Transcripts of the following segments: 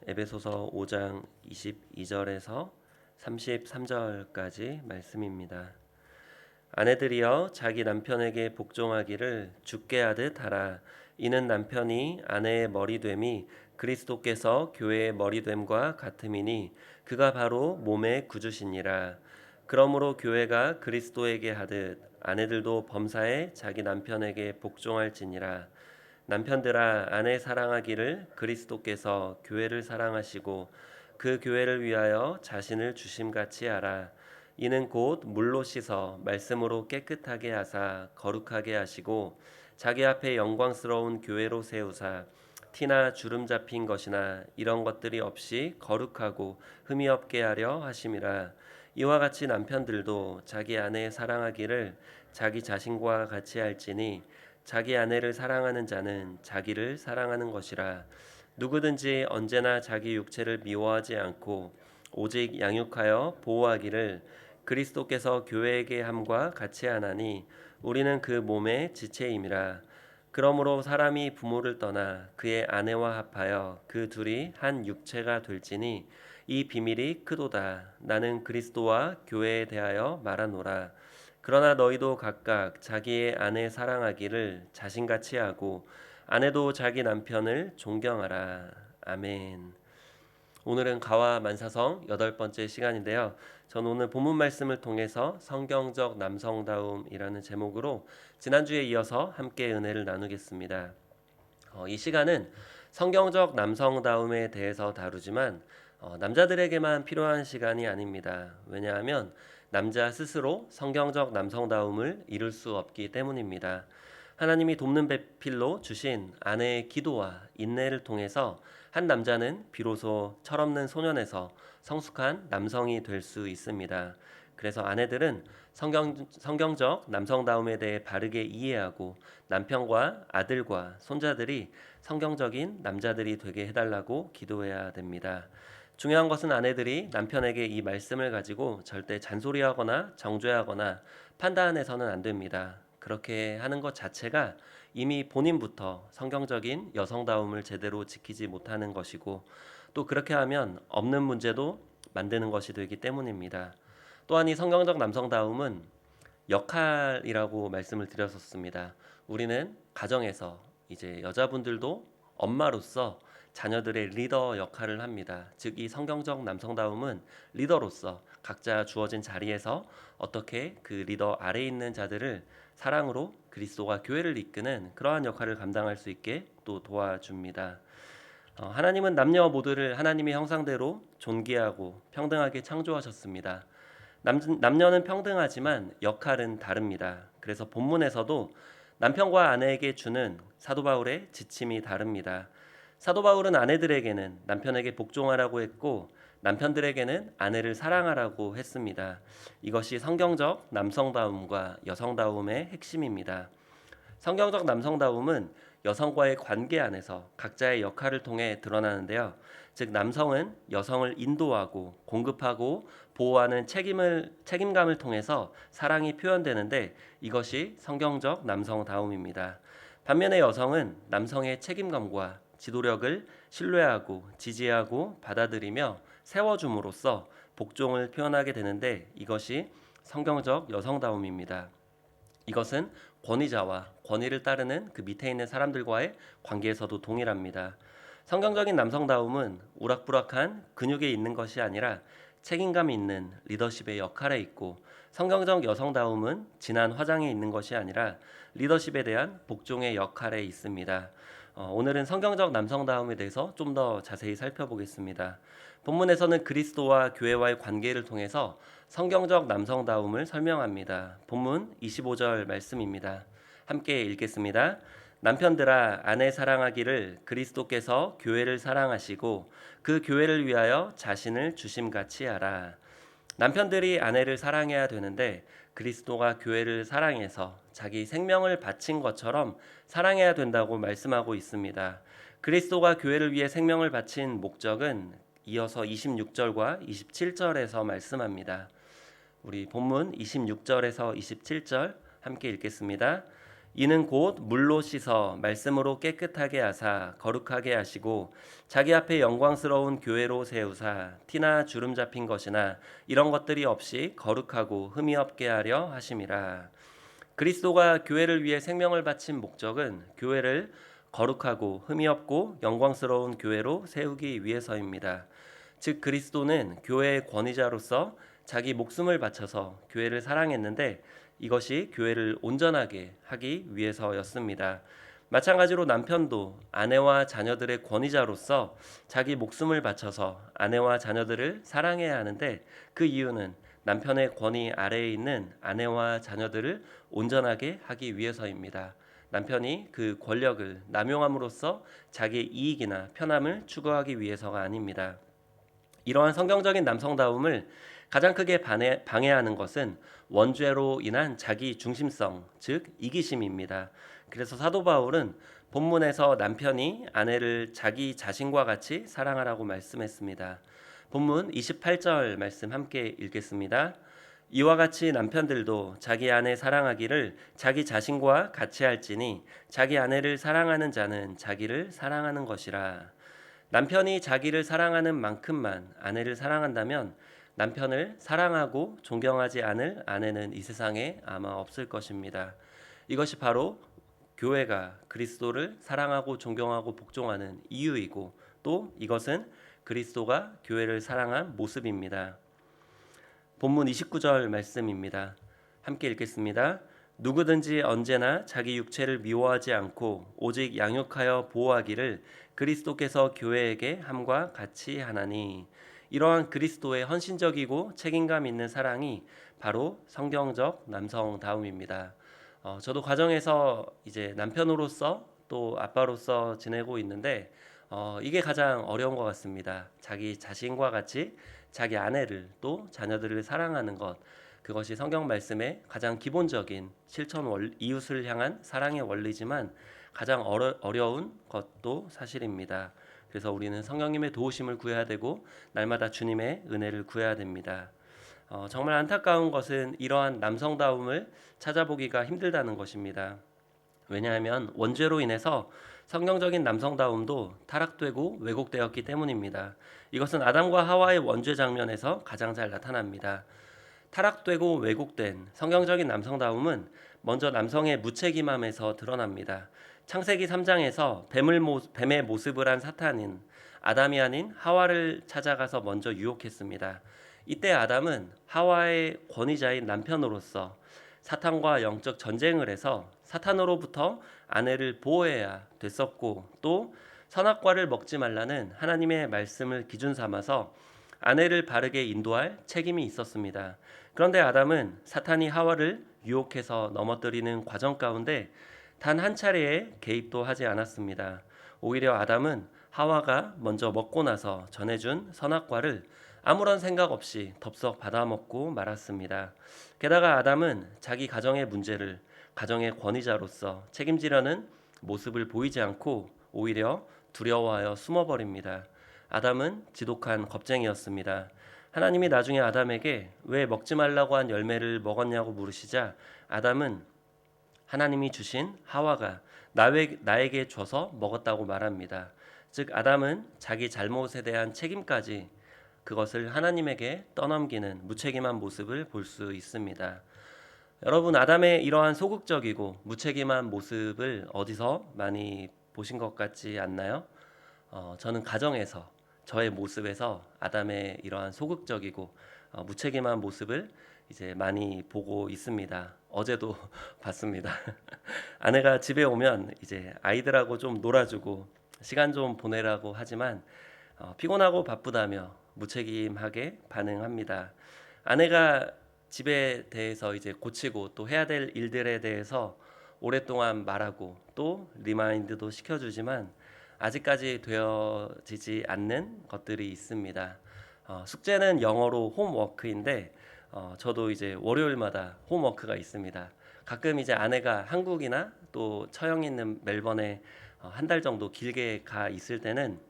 에베소서 5장 22절에서 33절까지 말씀입니다. 아내들이여 자기 남편에게 복종하기를 주께 하듯 하라. 이는 남편이 아내의 머리됨이 그리스도께서 교회의 머리됨과 같음이니 그가 바로 몸의 구주시니라. 그러므로 교회가 그리스도에게 하듯 아내들도 범사에 자기 남편에게 복종할지니라. 남편들아 아내 사랑하기를 그리스도께서 교회를 사랑하시고 그 교회를 위하여 자신을 주심같이 하라. 이는 곧 물로 씻어 말씀으로 깨끗하게 하사 거룩하게 하시고 자기 앞에 영광스러운 교회로 세우사 티나 주름 잡힌 것이나 이런 것들이 없이 거룩하고 흠이 없게 하려 하심이라. 이와 같이 남편들도 자기 아내 사랑하기를 자기 자신과 같이 할지니 자기 아내를 사랑하는 자는 자기를 사랑하는 것이라. 누구든지 언제나 자기 육체를 미워하지 않고 오직 양육하여 보호하기를 그리스도께서 교회에게 함과 같이 하나니 우리는 그 몸의 지체임이라. 그러므로 사람이 부모를 떠나 그의 아내와 합하여 그 둘이 한 육체가 될지니 이 비밀이 크도다. 나는 그리스도와 교회에 대하여 말하노라. 그러나 너희도 각각 자기의 아내 사랑하기를 자신같이 하고 아내도 자기 남편을 존경하라. 아멘. 오늘은 가와 만사성 8번째 시간인데요. 전 오늘 본문 말씀을 통해서 성경적 남성다움이라는 제목으로 지난주에 이어서 함께 은혜를 나누겠습니다. 이 시간은 성경적 남성다움에 대해서 다루지만 남자들에게만 필요한 시간이 아닙니다. 왜냐하면 남자 스스로 성경적 남성다움을 이룰 수 없기 때문입니다. 하나님이 돕는 배필로 주신 아내의 기도와 인내를 통해서 한 남자는 비로소 철없는 소년에서 성숙한 남성이 될 수 있습니다. 그래서 아내들은 성경적 남성다움에 대해 바르게 이해하고 남편과 아들과 손자들이 성경적인 남자들이 되게 해달라고 기도해야 됩니다. 중요한 것은 아내들이 남편에게 이 말씀을 가지고 절대 잔소리하거나 정죄하거나 판단해서는 안 됩니다. 그렇게 하는 것 자체가 이미 본인부터 성경적인 여성다움을 제대로 지키지 못하는 것이고 또 그렇게 하면 없는 문제도 만드는 것이 되기 때문입니다. 또한 이 성경적 남성다움은 역할이라고 말씀을 드렸었습니다. 우리는 가정에서 이제 여자분들도 엄마로서 자녀들의 리더 역할을 합니다. 즉 이 성경적 남성다움은 리더로서 각자 주어진 자리에서 어떻게 그 리더 아래에 있는 자들을 사랑으로 그리스도가 교회를 이끄는 그러한 역할을 감당할 수 있게 또 도와줍니다. 하나님은 남녀 모두를 하나님의 형상대로 존귀하고 평등하게 창조하셨습니다. 남녀는 평등하지만 역할은 다릅니다. 그래서 본문에서도 남편과 아내에게 주는 사도 바울의 지침이 다릅니다. 사도 바울은 아내들에게는 남편에게 복종하라고 했고 남편들에게는 아내를 사랑하라고 했습니다. 이것이 성경적 남성다움과 여성다움의 핵심입니다. 성경적 남성다움은 여성과의 관계 안에서 각자의 역할을 통해 드러나는데요. 즉 남성은 여성을 인도하고 공급하고 보호하는 책임감을 통해서 사랑이 표현되는데 이것이 성경적 남성다움입니다. 반면에 여성은 남성의 책임감과 지도력을 신뢰하고 지지하고 받아들이며 세워줌으로써 복종을 표현하게 되는데 이것이 성경적 여성다움입니다. 이것은 권위자와 권위를 따르는 그 밑에 있는 사람들과의 관계에서도 동일합니다. 성경적인 남성다움은 우락부락한 근육에 있는 것이 아니라 책임감 있는 리더십의 역할에 있고 성경적 여성다움은 진한 화장에 있는 것이 아니라 리더십에 대한 복종의 역할에 있습니다. 오늘은 성경적 남성다움에 대해서 좀 더 자세히 살펴보겠습니다. 본문에서는 그리스도와 교회와의 관계를 통해서 성경적 남성다움을 설명합니다. 본문 25절 말씀입니다. 함께 읽겠습니다. 남편들아 아내 사랑하기를 그리스도께서 교회를 사랑하시고 그 교회를 위하여 자신을 주심같이 하라. 남편들이 아내를 사랑해야 되는데 그리스도가 교회를 사랑해서 자기 생명을 바친 것처럼 사랑해야 된다고 말씀하고 있습니다. 그리스도가 교회를 위해 생명을 바친 목적은 이어서 26절과 27절에서 말씀합니다. 우리 본문 26절에서 27절 함께 읽겠습니다. 이는 곧 물로 씻어 말씀으로 깨끗하게 하사 거룩하게 하시고 자기 앞에 영광스러운 교회로 세우사 티나 주름 잡힌 것이나 이런 것들이 없이 거룩하고 흠이 없게 하려 하심이라. 그리스도가 교회를 위해 생명을 바친 목적은 교회를 거룩하고 흠이 없고 영광스러운 교회로 세우기 위해서입니다. 즉 그리스도는 교회의 권위자로서 자기 목숨을 바쳐서 교회를 사랑했는데 이것이 교회를 온전하게 하기 위해서였습니다. 마찬가지로 남편도 아내와 자녀들의 권위자로서 자기 목숨을 바쳐서 아내와 자녀들을 사랑해야 하는데 그 이유는 남편의 권위 아래에 있는 아내와 자녀들을 온전하게 하기 위해서입니다. 남편이 그 권력을 남용함으로써 자기 이익이나 편함을 추구하기 위해서가 아닙니다. 이러한 성경적인 남성다움을 가장 크게 방해하는 것은 원죄로 인한 자기 중심성, 즉 이기심입니다. 그래서 사도 바울은 본문에서 남편이 아내를 자기 자신과 같이 사랑하라고 말씀했습니다. 본문 28절 말씀 함께 읽겠습니다. 이와 같이 남편들도 자기 아내 사랑하기를 자기 자신과 같이 할지니 자기 아내를 사랑하는 자는 자기를 사랑하는 것이라. 남편이 자기를 사랑하는 만큼만 아내를 사랑한다면 남편을 사랑하고 존경하지 않을 아내는 이 세상에 아마 없을 것입니다. 이것이 바로 교회가 그리스도를 사랑하고 존경하고 복종하는 이유이고 또 이것은 그리스도가 교회를 사랑한 모습입니다. 본문 29절 말씀입니다. 함께 읽겠습니다. 누구든지 언제나 자기 육체를 미워하지 않고 오직 양육하여 보호하기를 그리스도께서 교회에게 함과 같이 하나니. 이러한 그리스도의 헌신적이고 책임감 있는 사랑이 바로 성경적 남성다움입니다. 저도 가정에서 이제 남편으로서 또 아빠로서 지내고 있는데 이게 가장 어려운 것 같습니다. 자기 자신과 같이 자기 아내를 또 자녀들을 사랑하는 것, 그것이 성경 말씀의 가장 기본적인 실천 이웃을 향한 사랑의 원리지만 가장 어려운 것도 사실입니다. 그래서 우리는 성령님의 도우심을 구해야 되고 날마다 주님의 은혜를 구해야 됩니다. 정말 안타까운 것은 이러한 남성다움을 찾아보기가 힘들다는 것입니다. 왜냐하면 원죄로 인해서 성경적인 남성다움도 타락되고 왜곡되었기 때문입니다. 이것은 아담과 하와의 원죄 장면에서 가장 잘 나타납니다. 타락되고 왜곡된 성경적인 남성다움은 먼저 남성의 무책임함에서 드러납니다. 창세기 3장에서 뱀의 모습을 한 사탄은 아담이 아닌 하와를 찾아가서 먼저 유혹했습니다. 이때 아담은 하와의 권위자인 남편으로서 사탄과 영적 전쟁을 해서 사탄으로부터 아내를 보호해야 됐었고 또 선악과를 먹지 말라는 하나님의 말씀을 기준 삼아서 아내를 바르게 인도할 책임이 있었습니다. 그런데 아담은 사탄이 하와를 유혹해서 넘어뜨리는 과정 가운데 단 한 차례의 개입도 하지 않았습니다. 오히려 아담은 하와가 먼저 먹고 나서 전해준 선악과를 아무런 생각 없이 덥석 받아먹고 말았습니다. 게다가 아담은 자기 가정의 문제를 가정의 권위자로서 책임지려는 모습을 보이지 않고 오히려 두려워하여 숨어버립니다. 아담은 지독한 겁쟁이였습니다. 하나님이 나중에 아담에게 왜 먹지 말라고 한 열매를 먹었냐고 물으시자 아담은 하나님이 주신 하와가 나에게 줘서 먹었다고 말합니다. 즉 아담은 자기 잘못에 대한 책임까지 그것을 하나님에게 떠넘기는 무책임한 모습을 볼 수 있습니다. 여러분 아담의 이러한 소극적이고 무책임한 모습을 어디서 많이 보신 것 같지 않나요? 저는 가정에서 저의 모습에서 아담의 이러한 소극적이고 무책임한 모습을 이제 많이 보고 있습니다. 어제도 봤습니다. 아내가 집에 오면 이제 아이들하고 좀 놀아주고 시간 좀 보내라고 하지만 피곤하고 바쁘다며 무책임하게 반응합니다. 아내가 집에 대해서 이제 고치고 또 해야 될 일들에 대해서 오랫동안 말하고 또 리마인드도 시켜주지만 아직까지 되어지지 않는 것들이 있습니다. 숙제는 영어로 홈워크인데 저도 이제 월요일마다 홈워크가 있습니다. 가끔 이제 아내가 한국이나 또 처형 있는 멜번에 한 달 정도 길게 가 있을 때는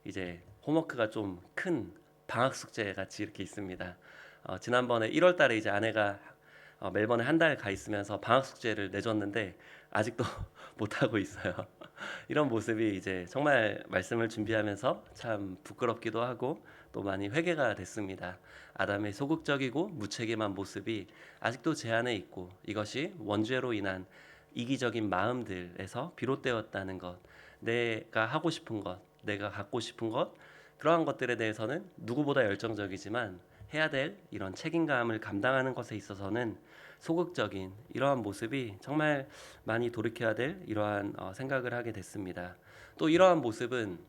이제 홈워크가 좀 큰 방학 숙제 같이 이렇게 있습니다. 지난번에 1월 달에 이제 아내가 멜번에 한 달 가 있으면서 방학 숙제를 내줬는데 아직도 못 하고 있어요. 이런 모습이 이제 정말 말씀을 준비하면서 참 부끄럽기도 하고 또 많이 회개가 됐습니다. 아담의 소극적이고 무책임한 모습이 아직도 제 안에 있고 이것이 원죄로 인한 이기적인 마음들에서 비롯되었다는 것, 내가 하고 싶은 것, 내가 갖고 싶은 것, 그러한 것들에 대해서는 누구보다 열정적이지만 해야 될 이런 책임감을 감당하는 것에 있어서는 소극적인 이러한 모습이 정말 많이 돌이켜야 될 이러한 생각을 하게 됐습니다. 또 이러한 모습은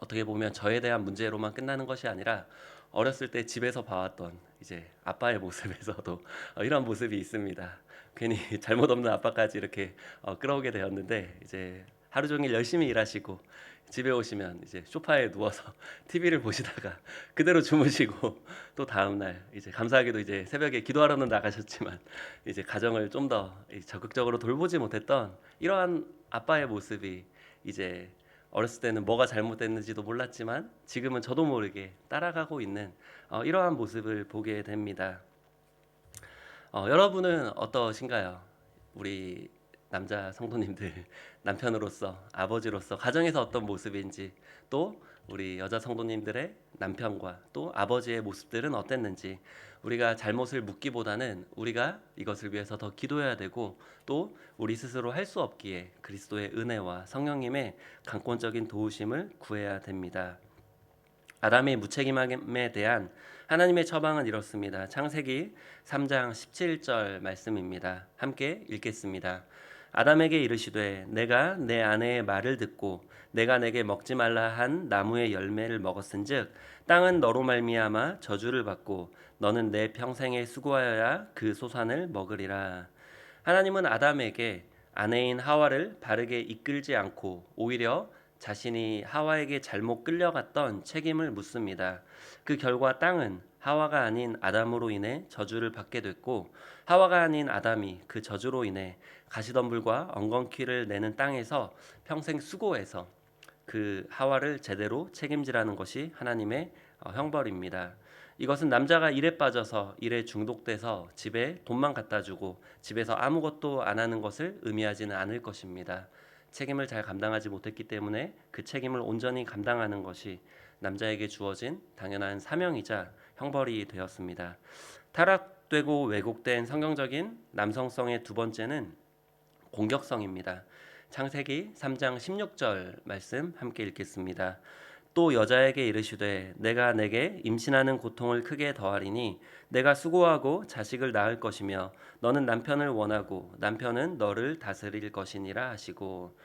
어떻게 보면 저에 대한 문제로만 끝나는 것이 아니라 어렸을 때 집에서 봐왔던 이제 아빠의 모습에서도 이런 모습이 있습니다. 괜히 잘못 없는 아빠까지 이렇게 끌어오게 되었는데 이제 하루 종일 열심히 일하시고 집에 오시면 이제 소파에 누워서 TV를 보시다가 그대로 주무시고 또 다음 날 이제 감사하게도 이제 새벽에 기도하러는 나가셨지만 이제 가정을 좀 더 적극적으로 돌보지 못했던 이러한 아빠의 모습이 이제 어렸을 때는 뭐가 잘못됐는지도 몰랐지만 지금은 저도 모르게 따라가고 있는 이러한 모습을 보게 됩니다. 여러분은 어떠신가요? 우리 남자 성도님들 남편으로서 아버지로서 가정에서 어떤 모습인지 또 우리 여자 성도님들의 남편과 또 아버지의 모습들은 어땠는지 우리가 잘못을 묻기보다는 우리가 이것을 위해서 더 기도해야 되고 또 우리 스스로 할 수 없기에 그리스도의 은혜와 성령님의 강권적인 도우심을 구해야 됩니다. 아담의 무책임함에 대한 하나님의 처방은 이렇습니다. 창세기 3장 17절 말씀입니다. 함께 읽겠습니다. 아담에게 이르시되 내가 내 아내의 말을 듣고 내가 내게 먹지 말라 한 나무의 열매를 먹었은즉 땅은 너로 말미암아 저주를 받고 너는 내 평생에 수고하여야 그 소산을 먹으리라. 하나님은 아담에게 아내인 하와를 바르게 이끌지 않고 오히려 자신이 하와에게 잘못 끌려갔던 책임을 묻습니다. 그 결과 땅은 하와가 아닌 아담으로 인해 저주를 받게 됐고 하와가 아닌 아담이 그 저주로 인해 가시덤불과 엉겅퀴를 내는 땅에서 평생 수고해서 그 하와를 제대로 책임지라는 것이 하나님의 형벌입니다. 이것은 남자가 일에 빠져서 일에 중독돼서 집에 돈만 갖다 주고 집에서 아무것도 안 하는 것을 의미하지는 않을 것입니다. 책임을 잘 감당하지 못했기 때문에 그 책임을 온전히 감당하는 것이 남자에게 주어진 당연한 사명이자 형벌이 되었습니다. 타락되고 왜곡된 성경적인 남성성의 두 번째는 공격성입니다. 창세기 3장 16절 말씀 함께 읽겠습니다. 또 여자에게 이르시되 내가 내게 임신하는 고통을 크게 더하리니 내가 수고하고 자식을 낳을 것이며 너는 남편을 원하고 남편은 너를 다스릴 것이니라 하시고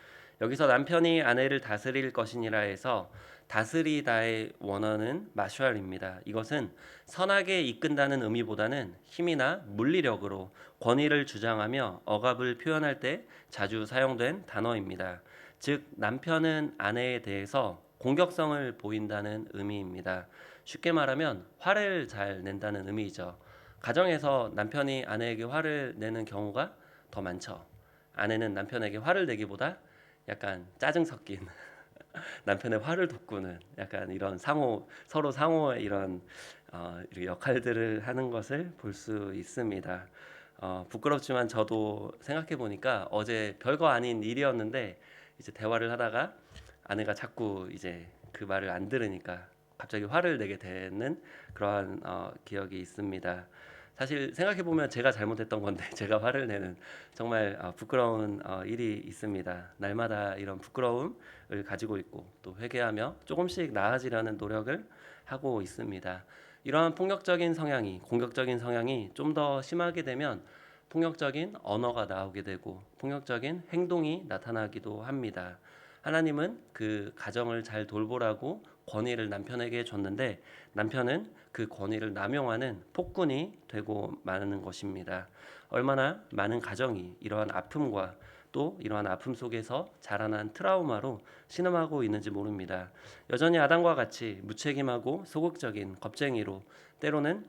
여기서 남편이 아내를 다스릴 것이니라 해서 다스리다의 원어는 마샬입니다. 이것은 선하게 이끈다는 의미보다는 힘이나 물리력으로 권위를 주장하며 억압을 표현할 때 자주 사용된 단어입니다. 즉 남편은 아내에 대해서 공격성을 보인다는 의미입니다. 쉽게 말하면 화를 잘 낸다는 의미죠. 가정에서 남편이 아내에게 화를 내는 경우가 더 많죠. 아내는 남편에게 화를 내기보다 약간 짜증 섞인 남편의 화를 돋구는 약간 이런 서로 상호의 이런 이렇게 역할들을 하는 것을 볼 수 있습니다. 부끄럽지만 저도 생각해 보니까 어제 별거 아닌 일이었는데 이제 대화를 하다가 아내가 자꾸 이제 그 말을 안 들으니까 갑자기 화를 내게 되는 그러한 기억이 있습니다. 사실 생각해 보면 제가 잘못했던 건데 제가 화를 내는 정말 부끄러운 일이 있습니다. 날마다 이런 부끄러움을 가지고 있고 또 회개하며 조금씩 나아지려는 노력을 하고 있습니다. 이러한 폭력적인 성향이 공격적인 성향이 좀 더 심하게 되면 폭력적인 언어가 나오게 되고 폭력적인 행동이 나타나기도 합니다. 하나님은 그 가정을 잘 돌보라고 권위를 남편에게 줬는데 남편은 그 권위를 남용하는 폭군이 되고 마는 것입니다. 얼마나 많은 가정이 이러한 아픔과 또 이러한 아픔 속에서 자라난 트라우마로 신음하고 있는지 모릅니다. 여전히 아담과 같이 무책임하고 소극적인 겁쟁이로 때로는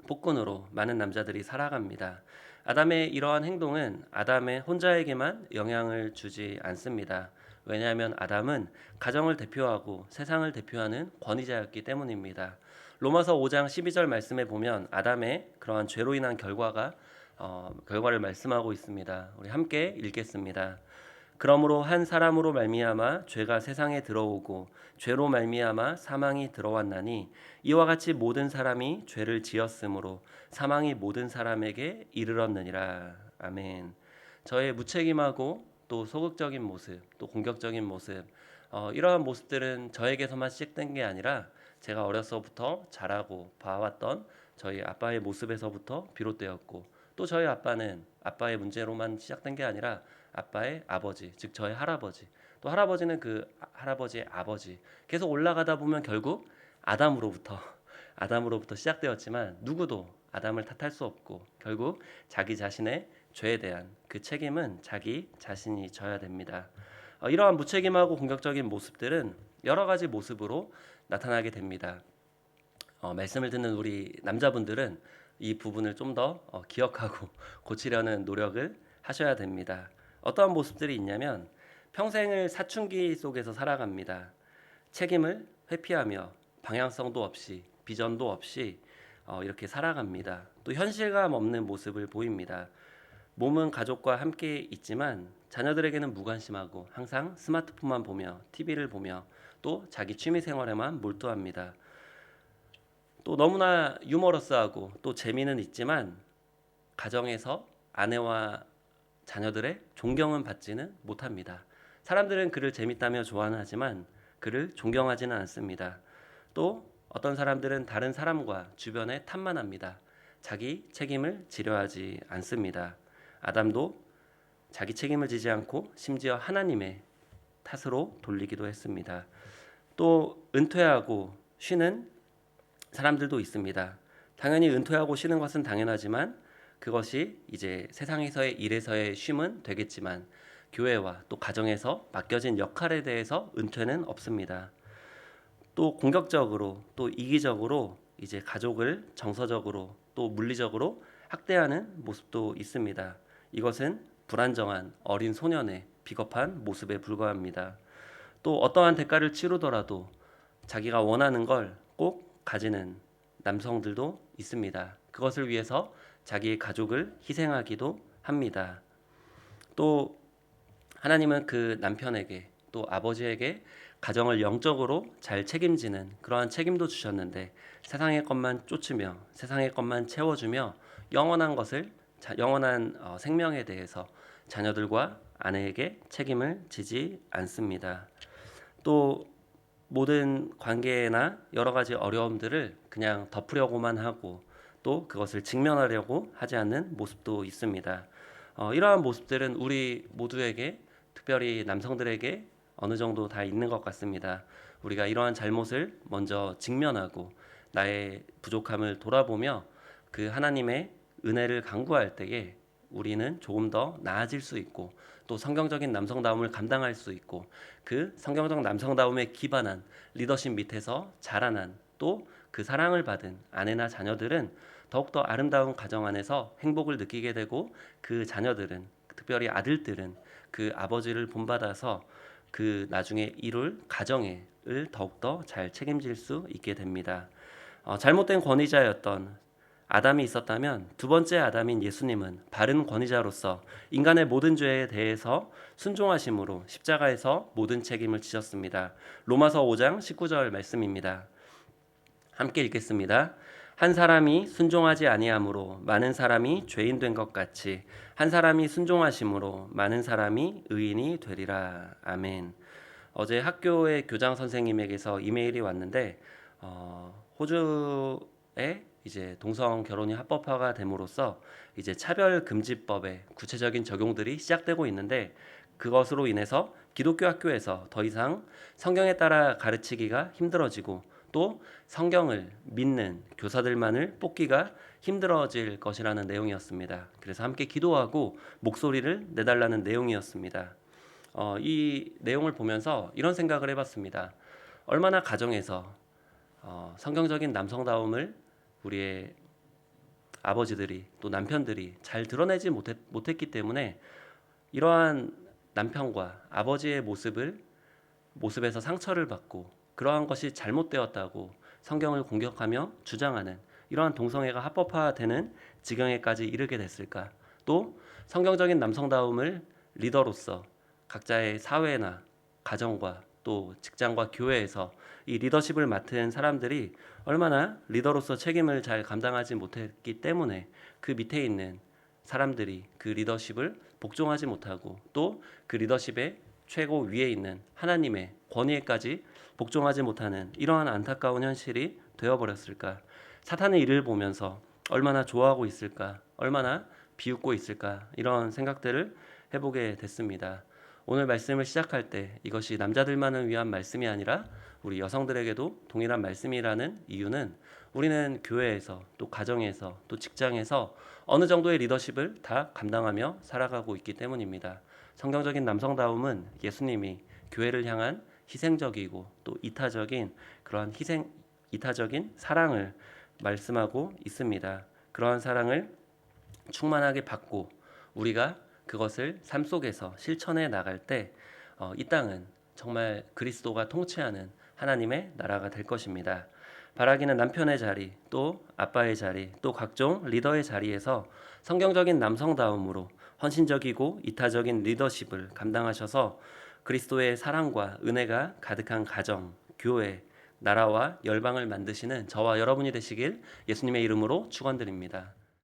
폭군으로 많은 남자들이 살아갑니다. 아담의 이러한 행동은 아담의 혼자에게만 영향을 주지 않습니다. 왜냐하면 아담은 가정을 대표하고 세상을 대표하는 권위자였기 때문입니다. 로마서 5장 12절 말씀에 보면 아담의 그러한 죄로 인한 결과가 결과를 말씀하고 있습니다. 우리 함께 읽겠습니다. 그러므로 한 사람으로 말미암아 죄가 세상에 들어오고 죄로 말미암아 사망이 들어왔나니 이와 같이 모든 사람이 죄를 지었으므로 사망이 모든 사람에게 이르렀느니라. 아멘. 저의 무책임하고 또 소극적인 모습, 또 공격적인 모습, 이러한 모습들은 저에게서만 시작된 게 아니라 제가 어려서부터 자라고 봐왔던 저희 아빠의 모습에서부터 비롯되었고, 또 저희 아빠는 아빠의 문제로만 시작된 게 아니라 아빠의 아버지, 즉 저의 할아버지, 또 할아버지는 그 할아버지의 아버지, 계속 올라가다 보면 결국 아담으로부터 아담으로부터 시작되었지만, 누구도 아담을 탓할 수 없고 결국 자기 자신의 죄에 대한 그 책임은 자기 자신이 져야 됩니다. 이러한 무책임하고 공격적인 모습들은 여러 가지 모습으로 나타나게 됩니다. 말씀을 듣는 우리 남자분들은 이 부분을 좀 더 기억하고 고치려는 노력을 하셔야 됩니다. 어떠한 모습들이 있냐면, 평생을 사춘기 속에서 살아갑니다. 책임을 회피하며 방향성도 없이 비전도 없이 이렇게 살아갑니다. 또 현실감 없는 모습을 보입니다. 몸은 가족과 함께 있지만 자녀들에게는 무관심하고 항상 스마트폰만 보며 TV를 보며 또 자기 취미 생활에만 몰두합니다. 또 너무나 유머러스하고 또 재미는 있지만 가정에서 아내와 자녀들의 존경은 받지는 못합니다. 사람들은 그를 재밌다며 좋아는 하지만 그를 존경하지는 않습니다. 또 어떤 사람들은 다른 사람과 주변에 탓만 합니다. 자기 책임을 지려 하지 않습니다. 아담도 자기 책임을 지지 않고 심지어 하나님의 탓으로 돌리기도 했습니다. 또 은퇴하고 쉬는 사람들도 있습니다. 당연히 은퇴하고 쉬는 것은 당연하지만 그것이 이제 세상에서의 일에서의 쉼은 되겠지만 교회와 또 가정에서 맡겨진 역할에 대해서 은퇴는 없습니다. 또 공격적으로 또 이기적으로 이제 가족을 정서적으로 또 물리적으로 학대하는 모습도 있습니다. 이것은 불안정한 어린 소년의 비겁한 모습에 불과합니다. 또 어떠한 대가를 치르더라도 자기가 원하는 걸 꼭 가지는 남성들도 있습니다. 그것을 위해서 자기의 가족을 희생하기도 합니다. 또 하나님은 그 남편에게 또 아버지에게 가정을 영적으로 잘 책임지는 그러한 책임도 주셨는데, 세상의 것만 쫓으며 세상의 것만 채워주며 영원한 생명에 대해서 자녀들과 아내에게 책임을 지지 않습니다. 또 모든 관계나 여러 가지 어려움들을 그냥 덮으려고만 하고 또 그것을 직면하려고 하지 않는 모습도 있습니다. 이러한 모습들은 우리 모두에게, 특별히 남성들에게 어느 정도 다 있는 것 같습니다. 우리가 이러한 잘못을 먼저 직면하고 나의 부족함을 돌아보며 그 하나님의 은혜를 간구할 때에 우리는 조금 더 나아질 수 있고 또 성경적인 남성다움을 감당할 수 있고, 그 성경적 남성다움에 기반한 리더십 밑에서 자라난 또 그 사랑을 받은 아내나 자녀들은 더욱더 아름다운 가정 안에서 행복을 느끼게 되고, 그 자녀들은, 특별히 아들들은 그 아버지를 본받아서 그 나중에 이룰 가정을 더욱더 잘 책임질 수 있게 됩니다. 잘못된 권위자였던 아담이 있었다면 두 번째 아담인 예수님은 바른 권위자로서 인간의 모든 죄에 대해서 순종하심으로 십자가에서 모든 책임을 지셨습니다. 로마서 5장 19절 말씀입니다. 함께 읽겠습니다. 한 사람이 순종하지 아니함으로 많은 사람이 죄인 된 것 같이 한 사람이 순종하심으로 많은 사람이 의인이 되리라. 아멘. 어제 학교의 교장 선생님에게서 이메일이 왔는데, 호주에 이제 동성 결혼이 합법화가 됨으로써 이제 차별금지법의 구체적인 적용들이 시작되고 있는데, 그것으로 인해서 기독교 학교에서 더 이상 성경에 따라 가르치기가 힘들어지고 또 성경을 믿는 교사들만을 뽑기가 힘들어질 것이라는 내용이었습니다. 그래서 함께 기도하고 목소리를 내달라는 내용이었습니다. 이 내용을 보면서 이런 생각을 해봤습니다. 얼마나 가정에서 성경적인 남성다움을 우리의 아버지들이 또 남편들이 잘 드러내지 못했기 때문에 이러한 남편과 아버지의 모습에서 상처를 받고 그러한 것이 잘못되었다고 성경을 공격하며 주장하는 이러한 동성애가 합법화되는 지경에까지 이르게 됐을까? 또 성경적인 남성다움을 리더로서 각자의 사회나 가정과 또 직장과 교회에서 이 리더십을 맡은 사람들이 얼마나 리더로서 책임을 잘 감당하지 못했기 때문에 그 밑에 있는 사람들이 그 리더십을 복종하지 못하고 또 그 리더십의 최고 위에 있는 하나님의 권위에까지 복종하지 못하는 이러한 안타까운 현실이 되어버렸을까? 사탄의 일을 보면서 얼마나 좋아하고 있을까? 얼마나 비웃고 있을까? 이런 생각들을 해보게 됐습니다. 오늘 말씀을 시작할 때 이것이 남자들만을 위한 말씀이 아니라 우리 여성들에게도 동일한 말씀이라는 이유는 우리는 교회에서 또 가정에서 또 직장에서 어느 정도의 리더십을 다 감당하며 살아가고 있기 때문입니다. 성경적인 남성다움은 예수님이 교회를 향한 희생적이고 또 이타적인 그러한 이타적인 사랑을 말씀하고 있습니다. 그러한 사랑을 충만하게 받고 우리가 그것을 삶 속에서 실천해 나갈 때 이 땅은 정말 그리스도가 통치하는 하나님의 나라가 될 것입니다. 바라기는 남편의 자리, 또 아빠의 자리, 또 각종 리더의 자리에서 성경적인 남성다움으로 헌신적이고 이타적인 리더십을 감당하셔서 그리스도의 사랑과 은혜가 가득한 가정, 교회, 나라와 열방을 만드시는 저와 여러분이 되시길 예수님의 이름으로 축원드립니다.